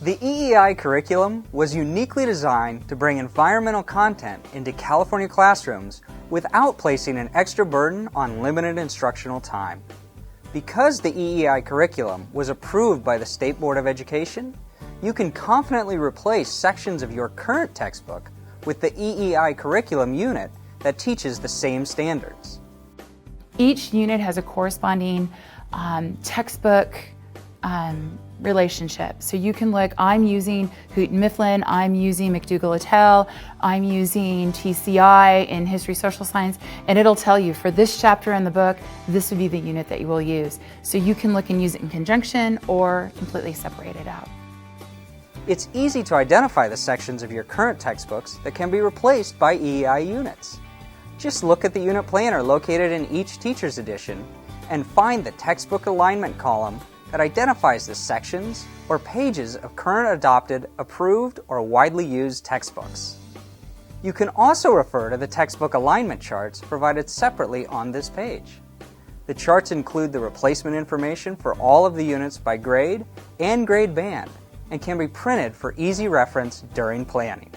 The EEI curriculum was uniquely designed to bring environmental content into California classrooms without placing an extra burden on limited instructional time. Because the EEI curriculum was approved by the State Board of Education, you can confidently replace sections of your current textbook with the EEI curriculum unit that teaches the same standards. Each unit has a corresponding textbook relationship. So you can look, I'm using Houghton Mifflin, I'm using McDougall-Littell, I'm using TCI in History Social Science, and it'll tell you for this chapter in the book, this would be the unit that you will use. So you can look and use it in conjunction or completely separate it out. It's easy to identify the sections of your current textbooks that can be replaced by EEI units. Just look at the unit planner located in each teacher's edition and find the textbook alignment column that identifies the sections or pages of current adopted, approved, or widely used textbooks. You can also refer to the textbook alignment charts provided separately on this page. The charts include the replacement information for all of the units by grade and grade band and can be printed for easy reference during planning.